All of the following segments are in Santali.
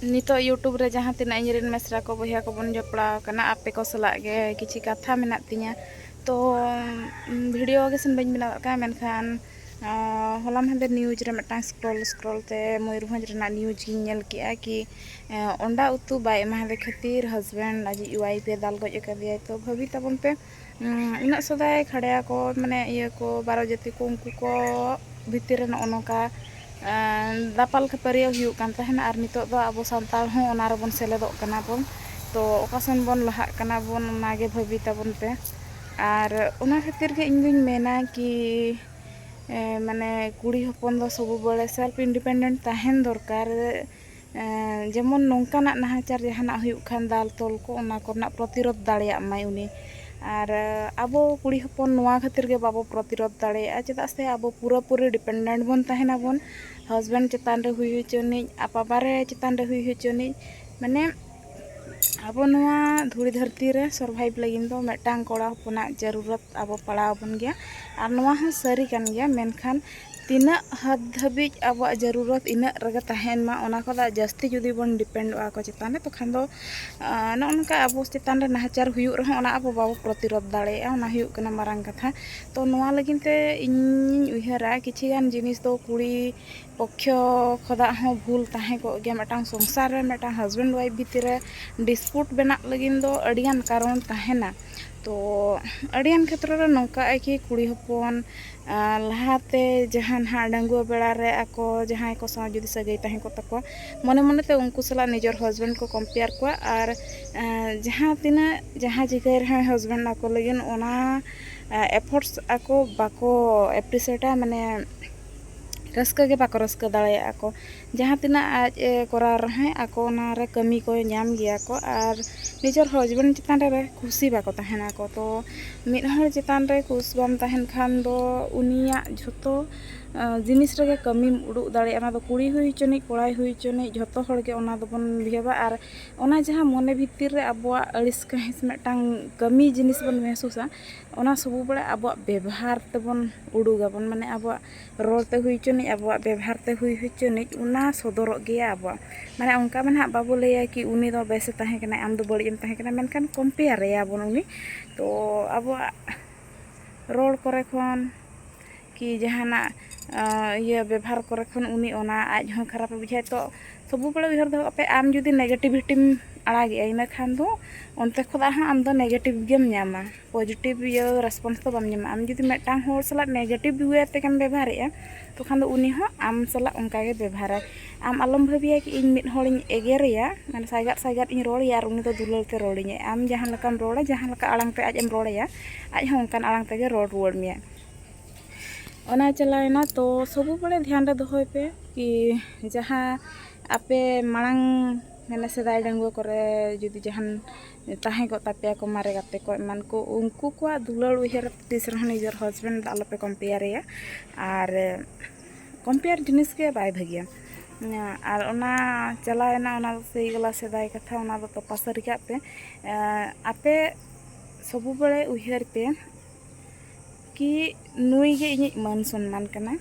नितो यूट्यूब रे जहाँ तीना इनरेन मेसरा को बहिया को बन जपड़ा कना आपे को सलाग गे किछि कथा मेना तिया तो वीडियो गे सन बन बना का मेनखान होला महेंदे न्यूज रे मटा स्क्रॉल ते मयूरभंज रेना न्यूज गिन नेल किया कि अंडा उतु बाय एमादे खातिर हस्बैंड आजी वाइफ ए दाल गज कदिया तो भाभी तबन पे इना सदाय खड़िया को माने इया को बारो जति को उनको को भितर नका दापाल खपारिया हुयुग कान तहना आर नितो दो आबो सांताल हों ओना रे बन सेलेदोग कना बोन तो ओकासन बन लहाग कना बोन ओनागे भाभी तबन पे आर ओना खातिर के इन दुñ मेना कि माने कुड़ी हपन दो सब बड़े सेल्फ इंडिपेंडेंट ताहेन दरकार जेमन नोंकाना नाहाचार जहाना हुयुग खान दाल तोल को ओना करना प्रतिरोध दाड़िया माय उनी आर आबो कुड़ी हपन नोआ खातिर के बाबो प्रतिरोध दाड़िया चेदा से आबो पूरा पूरी डिपेंडेंट बन ताहेना बोन हस्बैंड चेतान रे हुई हुचोनी आपाबारे चेतान रे हुई हुचोनी माने आबो नोआ धुड़ी धरती रे सर्वाइव लगिन दो मेटांग कोड़ा हपना जरूरत आबो पड़ाव बन गया आर नोआ हूँ सरी कान गया मेनखान तीना हद धाबिज अब जरूरत इन रगे तहन मा ओना खोदा जस्ती जुदी बन डिपेंड को चेतान तो खान दो नका अब चेतान रे नाहाचार हुयुग रहो ओना अब बाबो प्रतिरोध दाड़ेया ओना हुयुग कना मारांग कथा तो नोआ लगिन ते इन उयहरा किछि गान जिनिस दो कुड़ी पक्ष खोदा हो भूल ताहे को गया मेटांग संसार रे मेटांग हस्बैंड वाइफ भितर डिस्प्यूट बना लगिन दो अडियान कारण ताहेना तो अडियान क्षेत्र रे नौका कि कुड़ी हपन लहाते जहान हाँ डांगुआ बेड़ा रे आको जहां को सा जुदी सगई ताहे को तको मने मने ते उनको सला निजर हस्बैंड को कंपेयर को आर जहां तिना जहां जिगर है हस्बैंड आको लगिन ओना एफर्ट्स आको बाको एप्रिशिएटा माने रस्का के बाको रस्का दाड़िया को जहाँ तीना आज करा रहे आको ओना रे कमी को नाम गया को आर निजर हस्बैंड चितान रे खुशी बाको तहना को तो मिद हर चितान रे खुश बाम तहन खान दो उनिया झोतो जिनिस रे कमी उडुक दाड़िया ओना दो कुड़ी हुई चोनी कोड़ाई हुई चोनी झोतो हर के ओना दो बन बिहेवा आर ओना जहाँ मने भितर रे अबवा अड़िस कहिस मेटांग कमी जिनिस बन महसूसा ओना सब बड़े अब व्यवहार ते बन उडुगा बन माने अब रोड ते हुई चोनी अब व्यवहार ते हुई चोनी उना सदर गया अब माने उनका मन हाँ बाबू लैया कि उनी दो बेसे ताहे कना आम दो बड़ियम ताहे कना मेनखान कंपेयर रेया बन उनी तो अब रोड करे खन कि जहाना ये व्यवहार करे खन उनी ओना आज हो खराब बुझाए तो सब बड़े उहर दो पे आम जुदी नेगेटिविटी आड़ागे इन खान दो अंते खुदा हाँ आम दो नेगेटिव गेम नामा पॉजिटिव ये रेस्पॉन्स तो बम नामा आम जुदी मेटांग होर सला नेगेटिव वे ते कम व्यवहारेया तो खान दो उनी हो आम सला उनका के व्यवहार आम आलम भाबिया कि इन मिड होड़ एगेरिया माने साइगार साइगार इन रोड़िया आर उनी दो दुलाल ते रोड़िया आम जहां लकाम रोड़ा जहां लका आड़ांग ते आज एम रोड़िया आज हो उनकान आड़ांग ते रोड़ रुवाड़ मिया ओना चलायना तो सब बड़े ध्यान रे दोहय पे कि जहाँ आपे मांग मैंने सेदाय डांगुआ करे जुदी जहान ताहे को तापे को मारे गाते को एमान को उनको को दुलाड़ उहर तीस रह निजर हस्बैंड आलोपे कंपेयर या आर कंपेयर जिनिस के बाय भगिया आर ओना चलायना ओना से गला सेदाय कथा ओना दो तपासरी का पे आपे सब बड़े उहर पे कि नुई गे इᱧ मान सम्मान कना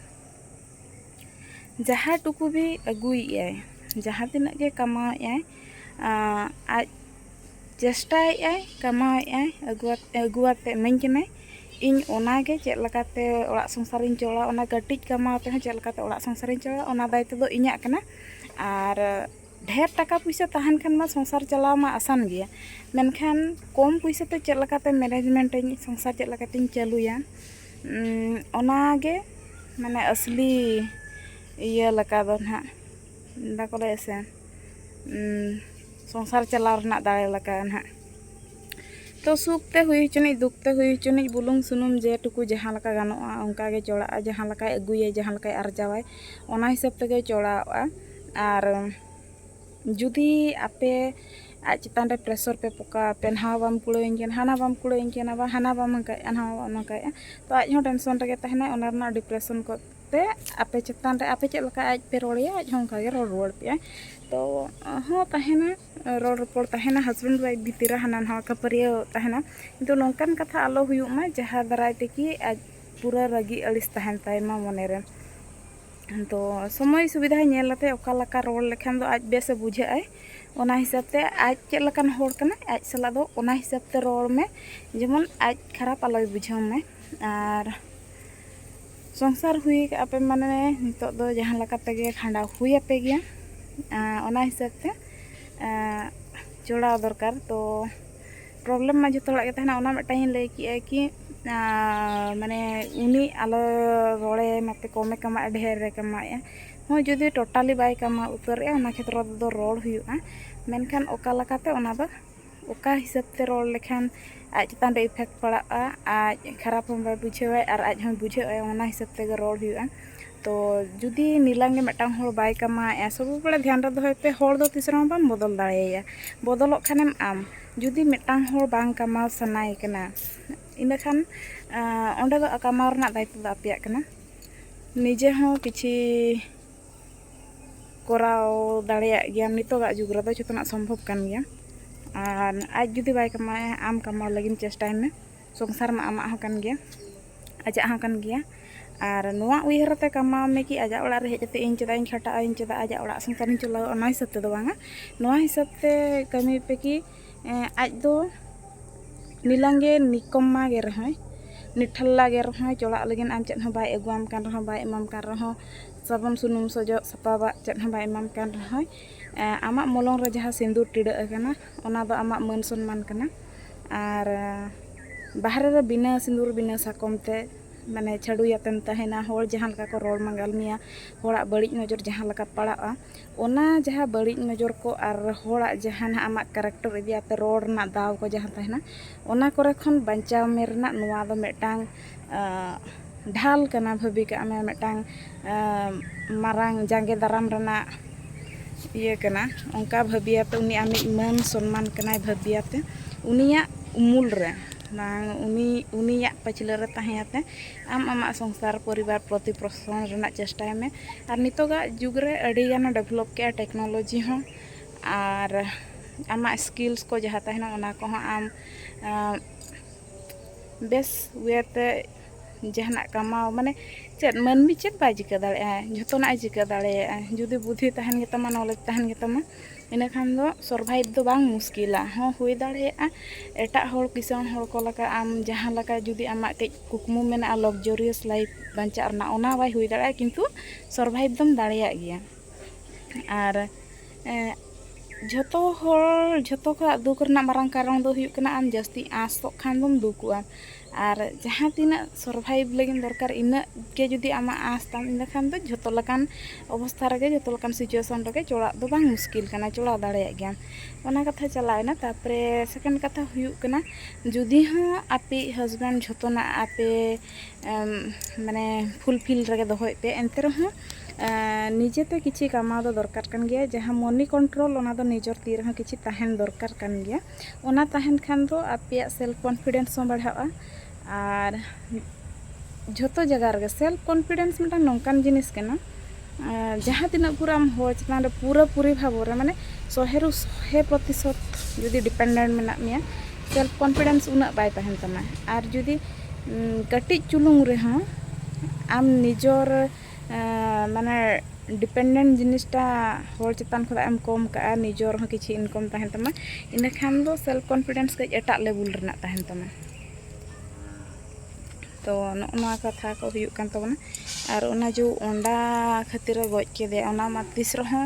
जहाँ टुकु भी अगुई जहाँ तीना के कमाए आज चेष्टाए कमाए अगुआते मन कना इन ओनागे चेक लकाते ओड़ा संसारिन चला ओना गटिज कमाते हैं चेक लकाते ओड़ा संसारिन चला ओना दायित्व दो इñाग कना आर ढेर टाका पैसा तहन खान मा संसार चलाव मा आसान गया मेनखान कम पैसा ते चेक लकाते मैनेजमेंट संसार चेक लकाते चालुया ओनागे माने असली इया लका दो ना बाको लय से संसार चलाव रना दाड़े लका ना तो सुख ते हुई चुनी दुख ते हुई चुनी बुलुंग सुनुम जे टुकु जहाँ लका गानोआ उनका गे चोड़ा जहाँ लका अगुए जहाँ लका अर्जावाय ओना हिसाब ते गे चोड़ाआ आर जुदी आपे आज चितान रे प्रेशर पे पका पेनहा बाम कुड़ाइन केन हाना बाम कुड़ाइन केन बा हाना बाम का अनहा ओना का तो आज हो टेंशन रे तहना ओना रना डिप्रेशन को ते आपे चितान रे आपे चेक लका आज पे रोड़िया आज हो का गे रोड़ रोड़ पे तो हो तहना रोड़ रोड़ तहना हस्बैंड वाइफ भितर हाना नहा खपरिया तहना किंतु नोंकान कथा आलो हुयुमा जहाँ दराय ते कि आज पूरा रगी अड़िस तहन तायमा मने रे तो समय सुविधा नेलते ओका लका रोड लेखान दो आज बेसे बुझाए ओना हिसाब ते आज चेक लकान होड़ कना आज सला दो ओना हिसाब ते रोड में जेमन आज खराब आलोय बुझाव में आर संसार हुई आपे माने नितो दो जहां लका तेगे खांडा हुई आपे गया ओना हिसाब ते जोड़ा दरकार। तो प्रॉब्लम में जो के तहना ओना मिटाइन लay किए कि माने उनी आलो रोड़े मते कमे कमा ढेर रे कमाए हो जुदी टोटाली बाय कमा उतर ओना क्षेत्र दो रोड हुआ मेनखान ओका लकाते ओना दो ओका हिसाब ते रोड लेखान आज चेतान रे इफेक्ट पड़ा आज खराब हम बाय बुझावे और आज हम बुझावे ओना हिसाब ते रोड हुआ। तो जुदी नीलांगे मिटांग होड़ बाय कमाए सब बड़े ध्यान रे दोहय पे होड़ दो तीसरा बाम बदल दाड़ेया बदलक खानेम आम जुदी मिटांग होड़ बांग कमाव सनाय कना इन खान ओंडे दो कमाव रना दायित्व दो आपिया कना निजे हो किछि कोराव दाड़ेया गया नितोगा जुग रे दो जतना संभव कान गया और आज जुदी बाय कमाए आम कमाव लगिन चेष्टाय में संसार में आमा हो कान गया आजा हो कान गया और नोआ उयहरते कमाव में कि आजा ओड़ा रे हेजते इन चेदा इन खटा इन चेदा आजा ओड़ा संसार इन चला ओना हिसाब ते दो बांगा नोआ हिसाब ते कमी पे कि आज दो नीलांगे निकम्मा गे रहय निठल्ला गे रहय चोड़ा लगिन आम चेद हो बाय एगुआम कान रहो बाय एमाम कान रहो साबुन सुनुम सजो सपाबा चेद हो बाय एमाम कान रहय आमा मोलंग रे जहां सिंदूर टिडा अकना ओना दो आमा मान सम्मान कना और बाहर रे बिना सिंदूर बिना साकम ते माने छाड़ुयातेम तहना होड़ जहां लका को रोड मंगाल मिया होड़ा बड़ी नजर जहां लका पड़ा ओना जहां बड़ी नजर को और होड़ा जहां आमा कैरेक्टर इदियाते रोड ना दाव को जहां तहना ओना करे खन बंचाव में रना नुआ दो मेटांग ढाल कना भाबी का में मेटांग मारांग जांगे दाराम रना ये कना ओंका भाबियाते उनी आमी मान सम्मान कनाय भाबियाते उनिया उमुल रे उनिया पछले रे तहेते आम आमा संसार परिवार प्रति पोषण रना चेष्टाय में और नितोगा जुग रे अडी गाना डेवलप के टेक्नोलॉजी हो और आमा स्किल्स को जहां तहना ओना को आम बेस वेते जहाना कमाव माने चेद मनमी चेद बाय चिका दाड़े जतोना चिका दाड़े जुदी बुद्धि तहन गे तमा नॉलेज तहन गे तमा इन खान दो सर्वाइव दो बांग मुश्किला हो हुई दाड़े एटा होड़ किसान होड़ को लका आम जहां लका जुदी आमा के कुकमु मेना लग्जरियस लाइफ बंचा रना ओना बाय हुई दाड़े किंतु सर्वाइव दम दाड़ेया गया और झतो का दुख रना मारंग कारण दो हुई कना आम जस्ती आस तो खान दम दुकुआ और जहां तीना सर्वाइव लगिन दरकार इन के जुदी आमा आस ताम इन खान दो झतो लकान अवस्था रे झतो लकान सिचुएशन रे चोड़ा दो बांग मुश्किल कना चोड़ा दाड़ेया गया ओना कथा चलायना तापरे सेकंड कथा हुई कना जुदी हो आपे हस्बैंड झतोना आपे माने फुलफिल रे दोहय पे एंते रहो निजेते किछि कमाव दो दरकार कान गया जहां मनी कंट्रोल ओना दो निजर ती रे किछि तहन दरकार कान गया ओना तहन खान दो आपे सेल्फ कॉन्फिडेंस हो बढ़ावा और झतो जगह रे सेल्फ कॉन्फिडेंस मिटा नोंकान जिनिस कना जहां तिना पूरा हम हो चतान पूरा पूरी भाव रे माने 100% जुदी डिपेंडेंट मेना मिया सेल्फ कॉन्फिडेंस उना बाय तहन तमा और जुदी कटि चुलुंग रे हां आम निजर माने डिपेंडेंट जिनिसटा होड़ चेतान खदा एम कम का निजर हो किछि इनकम तहन तमा इन खान दो सेल्फ कॉन्फिडेंस के एटा लेवल रना तहन तमा तो नोना कथा को हुयुक कान तबना और ओना जो ओंडा खातिर गज केदे ओना मा तिस रहो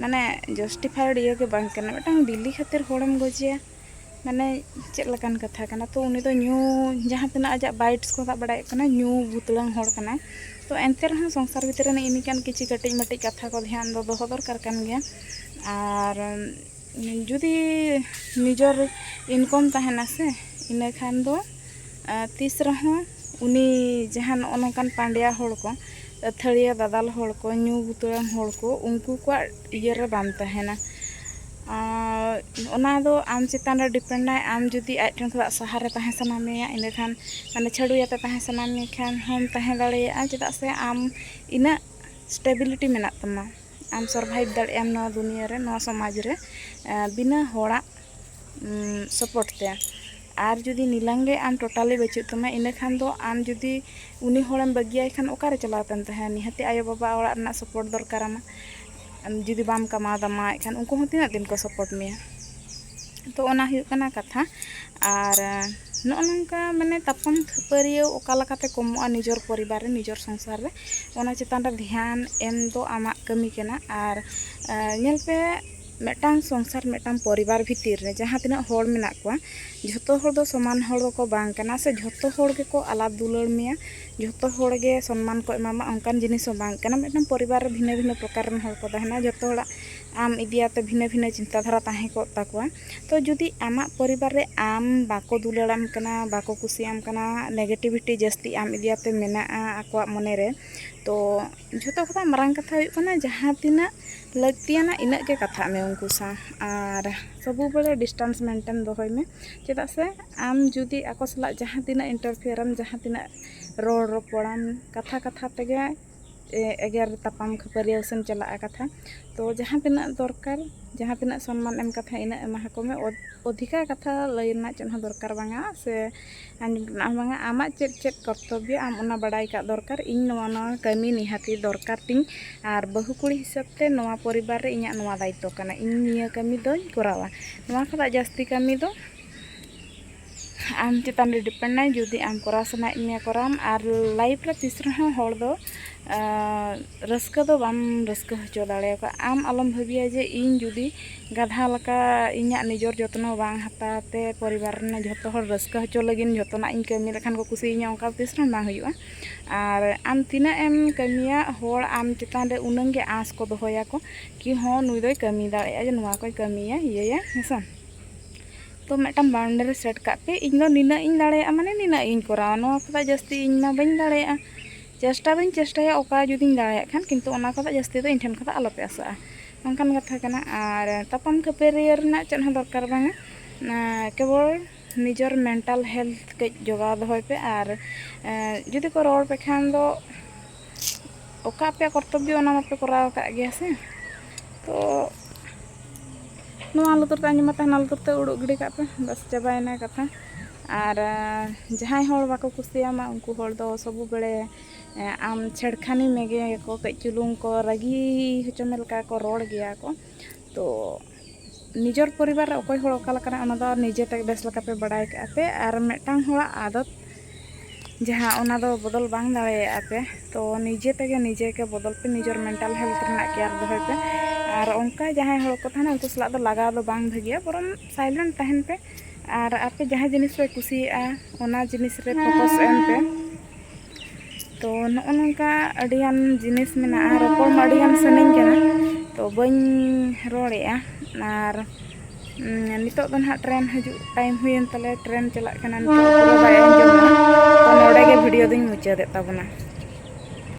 माने जस्टिफाइड ये के बांग कना मिटांग बिली खातिर होड़म गजिया माने चेक लकान कथा कना तो उनी दो न्यू जहां तना आजा बाइट्स को दा बडाय कना न्यू बुतलंग होड़ कना तो एंते रहा संसार भीतर ने इनिकान किछि कटिज मटिज कथा को ध्यान दो दोह दरकार कान गया और जुदी निजर इनकम तहना से इन खान दो तीस रहो उनी जहां नोकान पांड्या होड़ को थड़िया दादाल होड़ को न्यू बुतलंग होड़ को उनको को ये रे बाम तहना ओना दो आम चितान रे डिपेंड है आम जुदी आज ठन खदा सहारे तहे सना मेया इन खान माने छाड़ुयाते तहे सना मे खान हम तहे दाड़ेया चेदा से आम इना स्टेबिलिटी मेना तमा आम सर्वाइव दाड़े आम नवा दुनिया रे नवा समाज रे बिना होड़ा सपोर्ट ते ᱟᱨ ᱡᱩᱫᱤ ᱱᱤᱞᱟᱝ ᱜᱮ ᱟᱢ ᱴᱳᱴᱟᱞᱤ ᱵᱟᱹᱪᱩᱜ ᱛᱟᱢᱟ ᱤᱱᱟᱹ ᱠᱷᱟन ᱫᱚ ᱟᱢ ᱡᱩᱫि ᱩᱱᱤ ᱦᱚᱲᱮᱢ ᱵᱟᱹᱜᱤᱭᱟᱭ ᱠᱷᱟᱱ ᱚᱠᱟᱨᱮ ᱪᱟᱞᱟᱣ ᱛᱮᱢ ᱛᱟᱦᱮᱱᱟ ᱱᱤᱦᱟᱹᱛᱤ ᱟᱭᱳ ᱵᱟᱵᱟ ᱚᱲᱟᱜ ᱨᱮᱱᱟᱜ ᱥᱟᱯᱳᱨᱴ ᱫᱚᱨᱠᱟᱨᱟᱢᱟ ᱡᱩᱫᱤ ᱵᱟᱢ ᱠᱟᱢᱟᱣ ᱫᱟᱢᱟᱭ ᱠᱷᱟᱱ ᱩᱱᱠᱩ ᱦᱚᱸ ᱛᱤᱱᱟᱹᱜ ᱫᱤᱱ ᱠᱚ ᱥᱟᱯᱳर्ट ᱢᱮᱭᱟ तो ओना हुयुग कना कथा और नों नोंका माने तापम खपारियो ओका लकाते कमोआ निजर परिवार रे निजर संसार रे ओना चितान रे ध्यान एम दो आमा कमी कना और नेल पे मेटांग संसार मेटांग परिवार भितर रे जहां तिना होड़ मेना कोआ झोतो होड़ दो समान होड़ को बांग कना से झोतो होड़ के को आलाद दुलड़ मिया झोतो होड़ गे सम्मान को एमामा अंकान जिनिस बांग कना मेटांग परिवार रे भिन्न भिन्न प्रकार रन होड़ को दहना झोतो होड़ा आम इदियाते भिन्न भिन्न चिंताधारा ताहे को ताकुआ तो जुदी आमा परिवार रे आम बाको दुलड़ाम कना बाको कुसियाम कना नेगेटिविटी जस्ती आम इदियाते मेना आकोआ मने रे तो झोतो खता मारांग कथा हुयुग कना जहां तिना लगतियाना इना के कथा में उनको सा और सबु बड़े डिस्टेंस मेंटेन दोहय में चेदा से आम जुदी आको सला जहां तिना इंटरफेयरम जहां तिना रोड रोपड़ाम कथा कथा तेगे एगेर तापाम खपारिया सन चला कथा तो जहां तिना दरकार जहां तिना सम्मान एम कथा इना एमा हको में अधिका कथा लयना चेन दरकार बांगा से आंजना बांगा आमा चेत चेत कर्तव्य आम ओना बड़ाई का दरकार इन नवा नवा कमी निहाती दरकार तिंग आर बहु कुड़ी हिसाब ते नवा परिवार रे इnya नवा दायित्व कना इन निया कमी दोई करावा नवा खदा जास्ती कमी दो आम चितान रे डिपेंड नाय जुदी आम करा सना इnya कराम आर लाइफ रे तीसरा होड़ दो रस्का दो बाम रस्का हचो दाड़े का आम आलम भाबिया जे इन जुदी गाधा लका इnya निजर जत्न बांग हताते परिवार ने झोतो हर रस्का हचो लगिन झोतना इन कमी लेखान को कुसी इnya ओका तीसरा बांग हुयुआ आर आम तिना एम कमिया होड़ आम चितान रे उनंग गे आस को दोहया को कि हो नुई दोय कमी दाड़े जे नुवा कोय कमिया ये हेसा तो मेटाम बाउंड्री सेट का पे इन दो निना इन दाड़े माने निना इन करावा नो खदा जस्ती इन मा बइन दाड़े चेष्टा बन चेष्टाया ओका जुदी दाड़े खान किंतु ओना खदा जस्ती दो इन ठेन खदा आलोपे आसा अंकान कथा कना और तापाम खपेरियर ना चेन दरकार बांगा केवल निजर मेंटल हेल्थ के जोगा दोहय पे और जुदी को रोड पे खान दो ओका पे कर्तव्य ओना पे कराव का गया से तो नुआ लुतुर ते आंजमा तहना लुतुर ते उडुक गिडी का पे बस चाबायना कथा और जहां होड़ बाको कुसियामा उनको होड़ दो सबु बेड़े आम छेड़खानी मेगे को कई चुलुंग को रगी हचमेल का को रोड गया को तो निजर परिवार ओकोय होड़ ओका लकना ओना दो निजे ते बेस लका पे बड़ाय का पे और मेटांग होड़ा आदत जहां ओना दो बदल बांग दाड़े पे तो निजे तेगे निजे के बदल पे निजर मेंटल हेल्थ रना केयर दोहय पे और उनका जहां होड़ को थाना उनको सला दो लगा दो बांग भगिया बरम साइलेंट तहन पे और आपे जहां जिनिस पे कुसिया ओना जिनिस रे फोकस एम पे तो नोंका अडियान जिनिस मेना रोपड़ मा अडियान सनेñ कना तो बइन रोड़ेआ और नितो दो ना ट्रेन हजू टाइम हुयन तले ट्रेन चला कना नितो पूरा बाय अंजमा तो नोडे गे वीडियो दिन मुचादे ताबना।